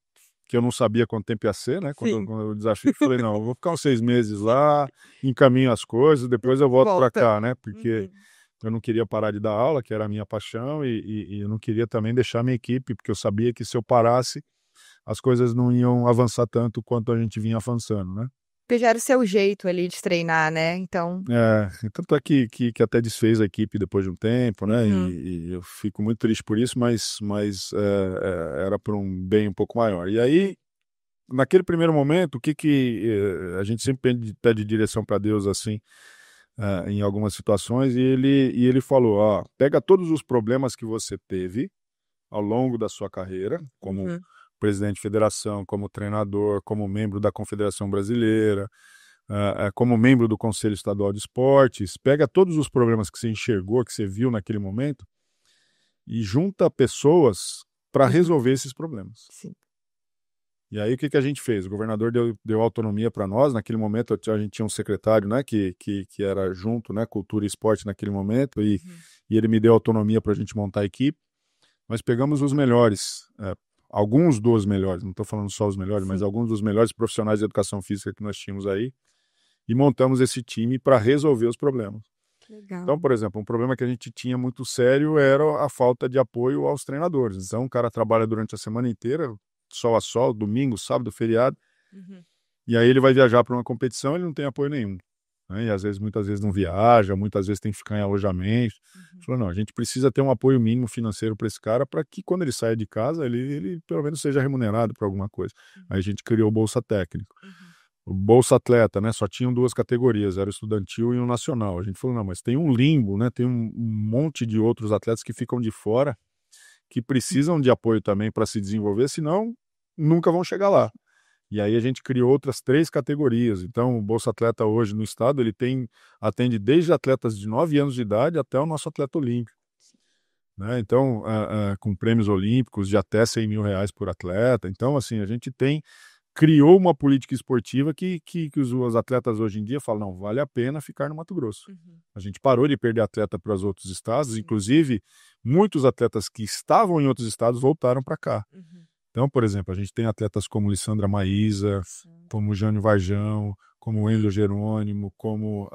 que eu não sabia quanto tempo ia ser, né? Quando o desafio, eu falei, não, eu vou ficar uns 6 meses lá, encaminho as coisas, depois eu volto para cá, né? Porque eu não queria parar de dar aula, que era a minha paixão, e eu não queria também deixar minha equipe, porque eu sabia que se eu parasse, as coisas não iam avançar tanto quanto a gente vinha avançando, né? Porque já era o seu jeito ali de treinar, né? Então. Tanto é que até desfez a equipe depois de um tempo, né? E eu fico muito triste por isso, mas era por um bem um pouco maior. E aí, naquele primeiro momento, a gente sempre pede direção para Deus assim, em algumas situações, e ele falou: ó, pega todos os problemas que você teve ao longo da sua carreira, como presidente de federação, como treinador, como membro da Confederação Brasileira, como membro do Conselho Estadual de Esportes, pega todos os problemas que você enxergou, que você viu naquele momento, e junta pessoas para resolver esses problemas. Sim. E aí o que a gente fez? O governador deu autonomia para nós. Naquele momento a gente tinha um secretário, né, que era junto, né, Cultura e Esporte naquele momento, e ele me deu autonomia para a gente montar a equipe. Nós pegamos os melhores, alguns dos melhores, não estou falando só os melhores, mas alguns dos melhores profissionais de educação física que nós tínhamos aí, e montamos esse time para resolver os problemas. Legal. Então, por exemplo, um problema que a gente tinha muito sério era a falta de apoio aos treinadores. Então, o cara trabalha durante a semana inteira, sol a sol, domingo, sábado, feriado, e aí ele vai viajar para uma competição e ele não tem apoio nenhum, né? E muitas vezes não viaja, muitas vezes tem que ficar em alojamento. Falou, não, a gente precisa ter um apoio mínimo financeiro para esse cara, para que quando ele saia de casa, ele pelo menos seja remunerado por alguma coisa. Aí a gente criou o Bolsa Técnico. O Bolsa Atleta, né? Só tinham 2 categorias, era o estudantil e o nacional. A gente falou, não, mas tem um limbo, né? Tem um monte de outros atletas que ficam de fora, que precisam de apoio também para se desenvolver, senão nunca vão chegar lá. E aí a gente criou outras 3 categorias. Então, o Bolsa Atleta hoje no estado, ele atende desde atletas de 9 anos de idade até o nosso atleta olímpico, né? Então, com prêmios olímpicos de até R$100 mil por atleta. Então, assim, a gente criou uma política esportiva que os atletas hoje em dia falam, não, vale a pena ficar no Mato Grosso. A gente parou de perder atleta para os outros estados, inclusive muitos atletas que estavam em outros estados voltaram para cá. Então, por exemplo, a gente tem atletas como Lissandra Maísa, como Jânio Varjão, como Wendel Jerônimo, como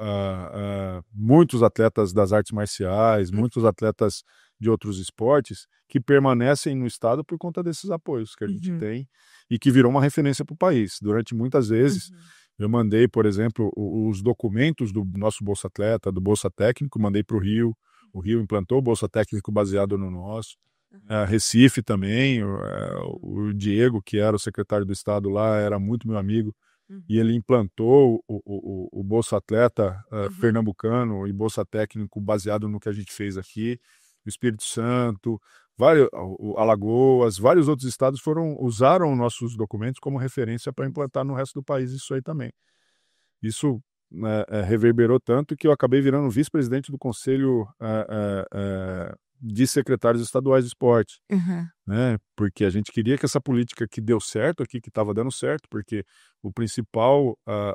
muitos atletas das artes marciais, muitos atletas de outros esportes que permanecem no estado por conta desses apoios que a gente tem e que virou uma referência para o país. Durante muitas vezes, eu mandei, por exemplo, os documentos do nosso Bolsa Atleta, do Bolsa Técnico, mandei para o Rio implantou o Bolsa Técnico baseado no nosso. Recife também, o Diego, que era o secretário do Estado lá, era muito meu amigo, e ele implantou o Bolsa Atleta pernambucano e Bolsa Técnico baseado no que a gente fez aqui. O Espírito Santo, Alagoas, vários outros estados usaram nossos documentos como referência para implantar no resto do país isso aí também. Isso reverberou tanto que eu acabei virando vice-presidente do Conselho de Secretários Estaduais de Esporte, né? Porque a gente queria que essa política que deu certo aqui, que estava dando certo, porque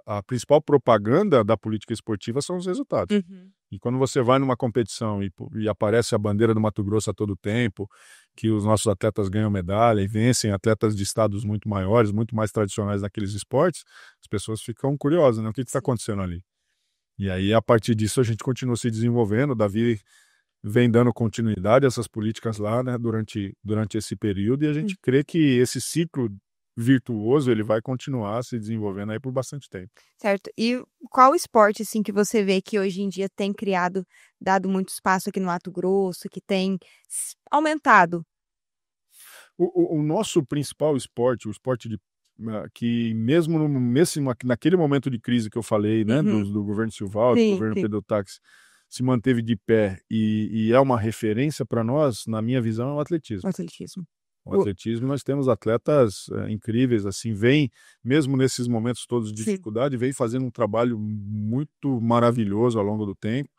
a principal propaganda da política esportiva são os resultados. E quando você vai numa competição e aparece a bandeira do Mato Grosso a todo tempo, que os nossos atletas ganham medalha e vencem atletas de estados muito maiores, muito mais tradicionais naqueles esportes, as pessoas ficam curiosas, né? O que está acontecendo ali? E aí, a partir disso, a gente continua se desenvolvendo. O Davi vem dando continuidade a essas políticas lá, né, durante esse período, e a gente crê que esse ciclo virtuoso ele vai continuar se desenvolvendo aí por bastante tempo. Certo. E qual esporte assim que você vê que hoje em dia tem dado muito espaço aqui no Mato Grosso, que tem aumentado? O nosso principal esporte, o esporte que mesmo naquele momento de crise que eu falei, né, do governo Silval, do governo Pedro Táxi, se manteve de pé e é uma referência para nós, na minha visão, é o atletismo. O atletismo, nós temos atletas incríveis, assim, mesmo nesses momentos todos de dificuldade, vem fazendo um trabalho muito maravilhoso ao longo do tempo,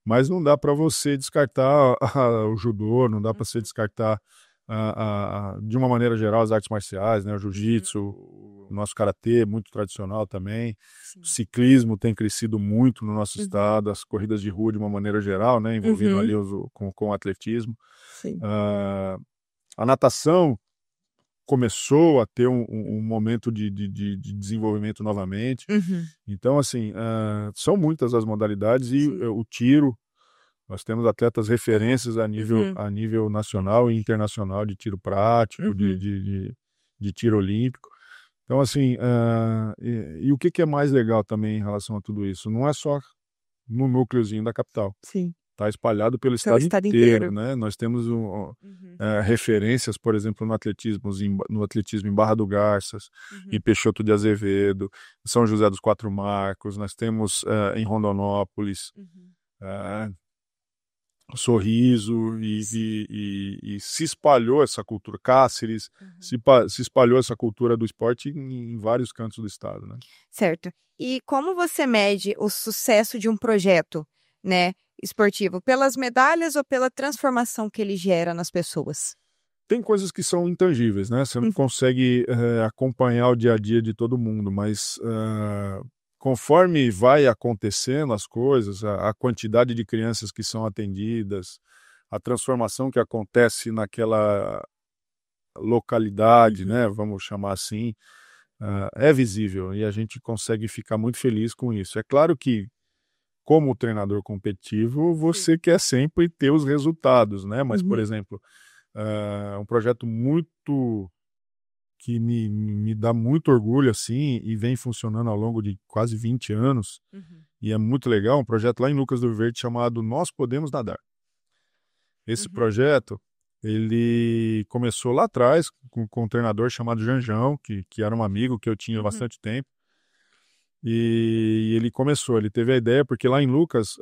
mas não dá para você descartar o judô, não dá para você descartar, de uma maneira geral, as artes marciais, né, o jiu-jitsu, o nosso karatê, muito tradicional também. O ciclismo tem crescido muito no nosso estado, as corridas de rua de uma maneira geral, né, envolvendo ali com o atletismo. A natação começou a ter um momento de desenvolvimento novamente. Então, assim, são muitas as modalidades e o tiro, nós temos atletas referências a nível nacional e internacional de tiro prático, de tiro olímpico. Então, assim, e o que é mais legal também em relação a tudo isso? Não é só no núcleozinho da capital. Está espalhado pelo estado inteiro, né? Nós temos referências, por exemplo, no atletismo em Barra do Garças, em Peixoto de Azevedo, São José dos Quatro Marcos, nós temos em Rondonópolis, Sorriso, e se espalhou essa cultura, Cáceres, se espalhou essa cultura do esporte em vários cantos do estado, né? Certo. E como você mede o sucesso de um projeto, né, esportivo? Pelas medalhas ou pela transformação que ele gera nas pessoas? Tem coisas que são intangíveis, né? Você não consegue acompanhar o dia a dia de todo mundo, mas conforme vai acontecendo as coisas, a quantidade de crianças que são atendidas, a transformação que acontece naquela localidade, né? Vamos chamar assim, é visível e a gente consegue ficar muito feliz com isso. É claro que, como treinador competitivo, você quer sempre ter os resultados, né? Mas, por exemplo, um projeto que me dá muito orgulho, assim, e vem funcionando ao longo de quase 20 anos, e é muito legal, um projeto lá em Lucas do Rio Verde chamado Nós Podemos Nadar. Esse projeto, ele começou lá atrás com um treinador chamado Janjão, que era um amigo que eu tinha há bastante tempo. E ele teve a ideia, porque lá em Lucas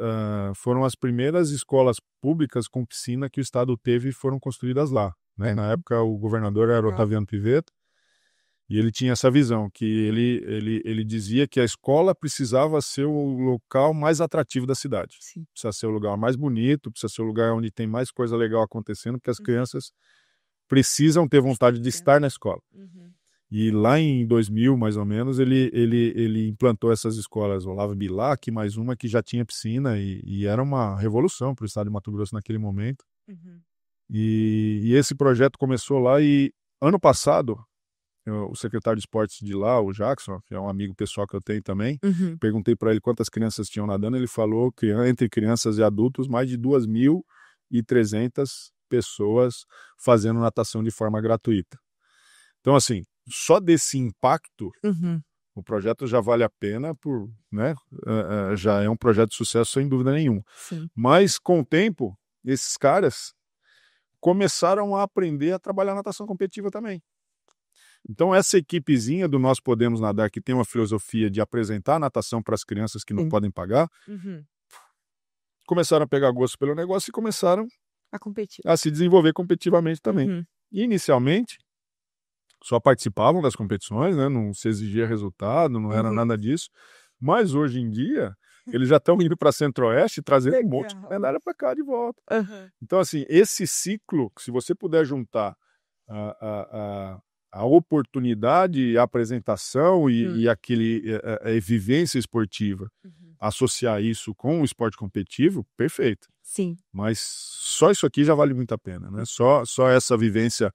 foram as primeiras escolas públicas com piscina que o estado teve e foram construídas lá, né? Na época o governador era Otaviano Pivetta, e ele tinha essa visão, que ele dizia que a escola precisava ser o local mais atrativo da cidade. Precisa ser o lugar mais bonito, precisa ser o lugar onde tem mais coisa legal acontecendo, porque as crianças precisam ter vontade de estar na escola. E lá em 2000, mais ou menos, ele implantou essas escolas, Olavo Bilac, mais uma que já tinha piscina, e era uma revolução para o estado de Mato Grosso naquele momento. E esse projeto começou lá, e ano passado, o secretário de esportes de lá, o Jackson, que é um amigo pessoal que eu tenho também, perguntei para ele quantas crianças tinham nadando, ele falou que entre crianças e adultos, mais de 2.000 1.300 pessoas fazendo natação de forma gratuita. Então, assim, só desse impacto, o projeto já vale a pena, né? Já é um projeto de sucesso sem dúvida nenhuma. Sim. Mas, com o tempo, esses caras começaram a aprender a trabalhar natação competitiva também. Então, essa equipezinha do Nós Podemos Nadar, que tem uma filosofia de apresentar a natação para as crianças que não podem pagar, começaram a pegar gosto pelo negócio e começaram A competir. a se desenvolver competitivamente também. E, inicialmente, só participavam das competições, né? Não se exigia resultado, não era nada disso. Mas, hoje em dia, eles já estão indo para Centro-Oeste trazendo um monte de medalha para cá de volta. Então, assim, esse ciclo, se você puder juntar a oportunidade, a apresentação e a vivência esportiva, associar isso com o esporte competitivo, perfeito. Sim. Mas só isso aqui já vale muito a pena, né? Só essa vivência,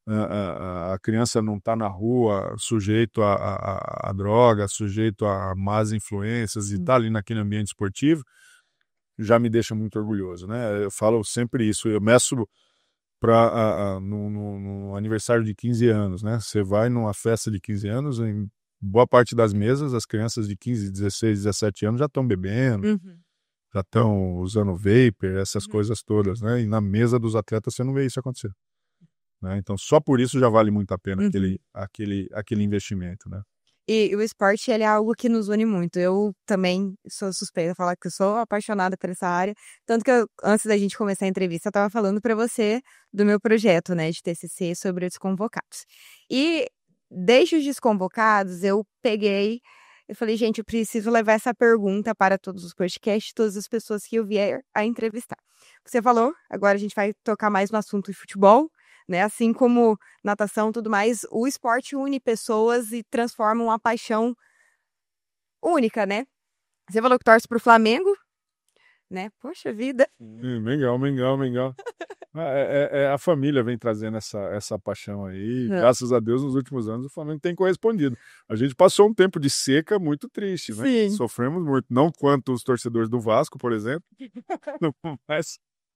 a criança não está na rua sujeito a droga, sujeito a más influências e está ali naquele ambiente esportivo, já me deixa muito orgulhoso, né? Eu falo sempre isso, eu meço no aniversário de 15 anos, né? Você vai numa festa de 15 anos, em boa parte das mesas, as crianças de 15, 16, 17 anos já estão bebendo, já estão usando vapor, essas coisas todas, né? E na mesa dos atletas você não vê isso acontecer, né? Então, só por isso já vale muito a pena aquele investimento, né? E o esporte, ele é algo que nos une muito. Eu também sou suspeita de falar que eu sou apaixonada por essa área. Tanto que antes da gente começar a entrevista, eu estava falando para você do meu projeto, né, de TCC sobre os desconvocados. E desde os desconvocados, eu falei, gente, eu preciso levar essa pergunta para todos os podcasts, todas as pessoas que eu vier a entrevistar. Você falou, agora a gente vai tocar mais no assunto de futebol, né? Assim como natação e tudo mais, o esporte une pessoas e transforma uma paixão única, né? Você falou que torce pro Flamengo, né? Poxa vida. Mengão. A família vem trazendo essa paixão aí. Graças a Deus, nos últimos anos, o Flamengo tem correspondido. A gente passou um tempo de seca muito triste, né? Sim. Sofremos muito. Não quanto os torcedores do Vasco, por exemplo.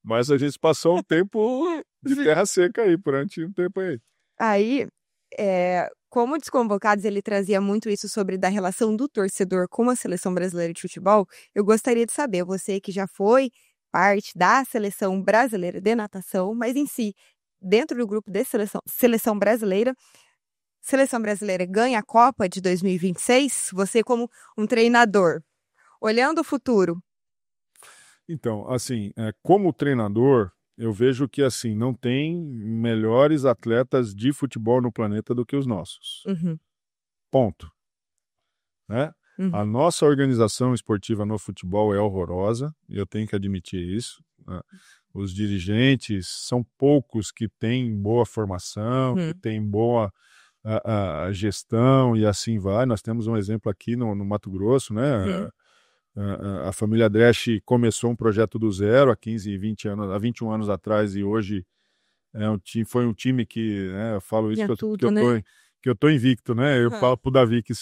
Mas a gente passou um tempo de terra seca aí, durante um tempo aí. Aí, como Desconvocados, ele trazia muito isso sobre da relação do torcedor com a Seleção Brasileira de Futebol, eu gostaria de saber, você que já foi parte da Seleção Brasileira de Natação, mas em si, dentro do grupo de Seleção Brasileira ganha a Copa de 2026? Você como um treinador, olhando o futuro. Então, assim, como treinador, eu vejo que assim não tem melhores atletas de futebol no planeta do que os nossos. Ponto. Né? A nossa organização esportiva no futebol é horrorosa, e eu tenho que admitir isso. Né? Os dirigentes são poucos que têm boa formação, que têm boa gestão e assim vai. Nós temos um exemplo aqui no Mato Grosso, né? A família Dresch começou um projeto do zero há 21 anos atrás, e hoje foi um time que, né, eu falo isso que eu tô invicto, né? Eu falo pro Davi que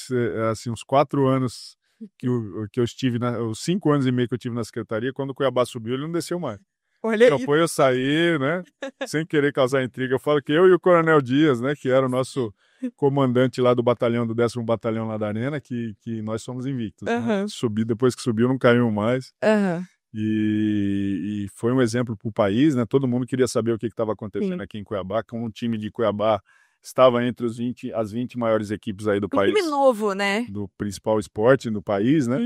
assim, uns 4 anos que eu estive, os 5 anos e meio que eu tive na secretaria, quando o Cuiabá subiu, ele não desceu mais. Olha então foi eu sair, né? Sem querer causar intriga. Eu falo que eu e o Coronel Dias, né, que era o nosso comandante lá do 10º Batalhão lá da Arena, que nós somos invictos. Né? Depois que subiu, não caiu mais. E foi um exemplo para o país, né? Todo mundo queria saber o que estava acontecendo aqui em Cuiabá, como um time de Cuiabá estava entre as 20 maiores equipes aí do país. Um time novo, né? Do principal esporte do país, né?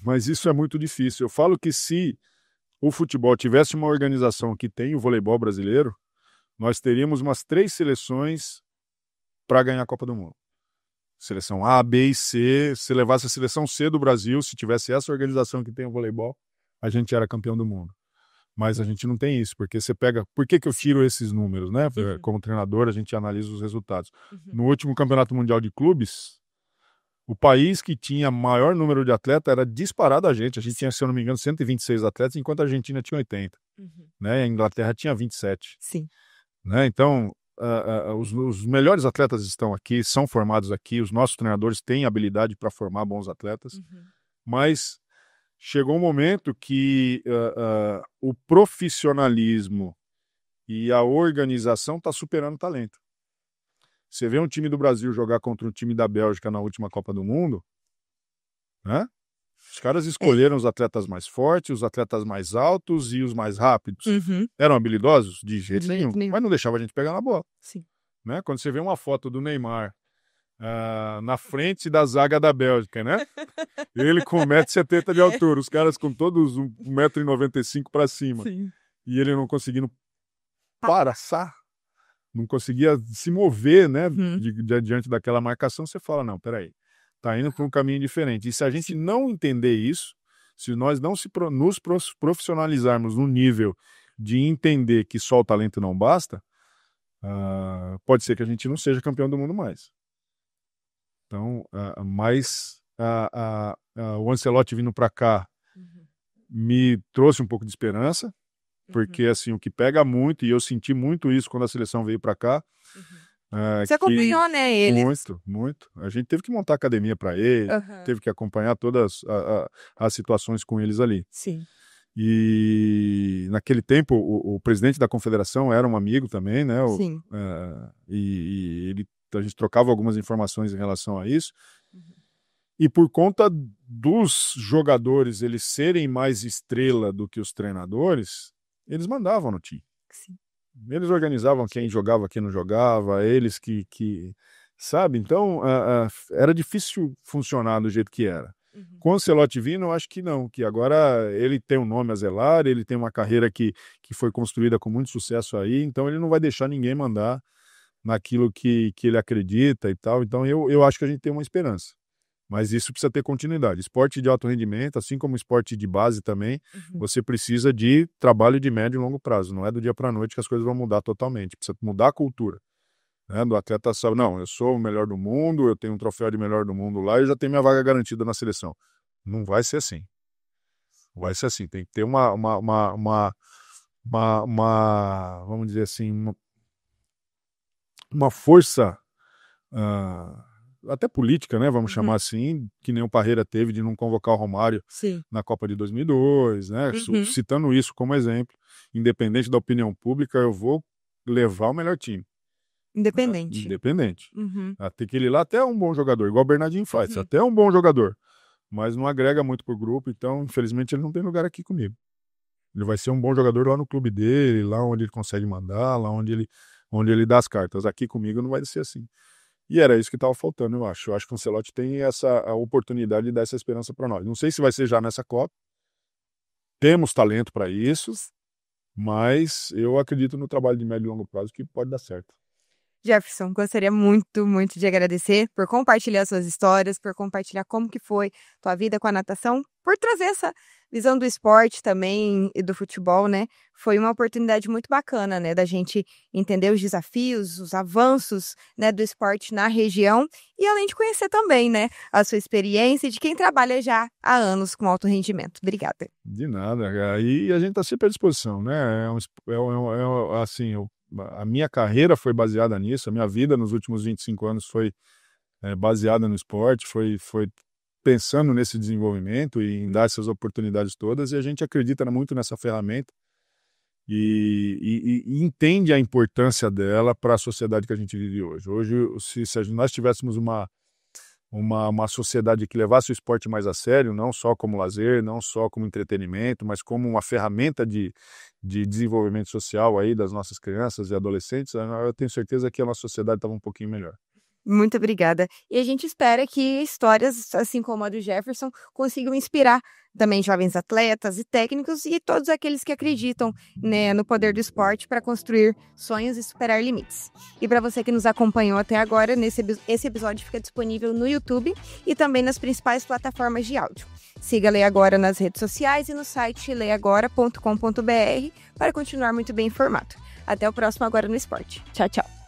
Mas isso é muito difícil. Eu falo que se o futebol tivesse uma organização que tem o voleibol brasileiro, nós teríamos umas 3 seleções para ganhar a Copa do Mundo. Seleção A, B e C. Se levasse a seleção C do Brasil, se tivesse essa organização que tem o voleibol, a gente era campeão do mundo. Mas a gente não tem isso, porque você pega... Por que eu tiro esses números, né? Como treinador, a gente analisa os resultados. No último Campeonato Mundial de Clubes, o país que tinha maior número de atletas era disparado a gente. A gente tinha, se eu não me engano, 126 atletas, enquanto a Argentina tinha 80. Né? A Inglaterra tinha 27. Sim. Né? Então, os melhores atletas estão aqui, são formados aqui, os nossos treinadores têm habilidade para formar bons atletas, mas chegou um momento que o profissionalismo e a organização está superando o talento. Você vê um time do Brasil jogar contra um time da Bélgica na última Copa do Mundo, né? Os caras escolheram os atletas mais fortes, os atletas mais altos e os mais rápidos. Eram habilidosos? De jeito nenhum, mas não deixava a gente pegar na bola. Sim. Né? Quando você vê uma foto do Neymar na frente da zaga da Bélgica, né? Ele com 1,70 m de altura, os caras com todos 1,95 m para cima. Sim. E ele não conseguindo passar, não conseguia se mover, né? Diante daquela marcação, você fala, não, peraí, tá indo para um caminho diferente. E se a gente não entender isso, se nós não nos profissionalizarmos no nível de entender que só o talento não basta, pode ser que a gente não seja campeão do mundo mais. Então, mas o Ancelotti vindo para cá me trouxe um pouco de esperança, porque assim, o que pega muito, e eu senti muito isso quando a seleção veio para cá. Você acompanhou, né, ele? Muito. A gente teve que montar academia para ele, teve que acompanhar todas as situações com eles ali. Sim. E naquele tempo o presidente da confederação era um amigo também, né? Sim. A gente trocava algumas informações em relação a isso. E por conta dos jogadores eles serem mais estrela do que os treinadores, eles mandavam no time. Sim. Eles organizavam quem jogava, quem não jogava, eles que sabe? Então, era difícil funcionar do jeito que era. Com o Ancelotti vindo, eu acho que não, que agora ele tem um nome a zelar, ele tem uma carreira que foi construída com muito sucesso aí, então ele não vai deixar ninguém mandar naquilo que ele acredita e tal. Então, eu acho que a gente tem uma esperança. Mas isso precisa ter continuidade. Esporte de alto rendimento, assim como esporte de base também, você precisa de trabalho de médio e longo prazo. Não é do dia para a noite que as coisas vão mudar totalmente. Precisa mudar a cultura. Né? Do atleta sabe, não, eu sou o melhor do mundo, eu tenho um troféu de melhor do mundo lá e já tenho minha vaga garantida na seleção. Não vai ser assim. Vai ser assim. Tem que ter vamos dizer assim, uma força... até política, né, vamos chamar assim, que nem o Parreira teve de não convocar o Romário na Copa de 2002, né, citando isso como exemplo, independente da opinião pública, eu vou levar o melhor time. Independente. Tem que ele ir lá até um bom jogador, igual o Bernardinho faz, até um bom jogador, mas não agrega muito pro grupo, então, infelizmente, ele não tem lugar aqui comigo. Ele vai ser um bom jogador lá no clube dele, lá onde ele consegue mandar, lá onde ele dá as cartas. Aqui comigo não vai ser assim. E era isso que estava faltando, eu acho. Eu acho que o Ancelotti tem a oportunidade de dar essa esperança para nós. Não sei se vai ser já nessa Copa. Temos talento para isso, mas eu acredito no trabalho de médio e longo prazo que pode dar certo. Jefferson, gostaria muito, muito de agradecer por compartilhar suas histórias, por compartilhar como que foi tua vida com a natação, por trazer essa visão do esporte também e do futebol, né? Foi uma oportunidade muito bacana, né? Da gente entender os desafios, os avanços, né, do esporte na região e além de conhecer também, né, a sua experiência e de quem trabalha já há anos com alto rendimento. Obrigada. De nada. Aí a gente está sempre à disposição, né? Assim, a minha carreira foi baseada nisso, a minha vida nos últimos 25 anos foi baseada no esporte, foi pensando nesse desenvolvimento e em dar essas oportunidades todas, e a gente acredita muito nessa ferramenta e entende a importância dela para a sociedade que a gente vive hoje. Hoje, se nós tivéssemos uma sociedade que levasse o esporte mais a sério, não só como lazer, não só como entretenimento, mas como uma ferramenta de desenvolvimento social aí das nossas crianças e adolescentes, eu tenho certeza que a nossa sociedade estava um pouquinho melhor. Muito obrigada. E a gente espera que histórias, assim como a do Jefferson, consigam inspirar também jovens atletas e técnicos e todos aqueles que acreditam, né, no poder do esporte para construir sonhos e superar limites. E para você que nos acompanhou até agora, esse episódio fica disponível no YouTube e também nas principais plataformas de áudio. Siga Leia Agora nas redes sociais e no site leiagora.com.br para continuar muito bem informado. Até o próximo Agora no Esporte. Tchau, tchau.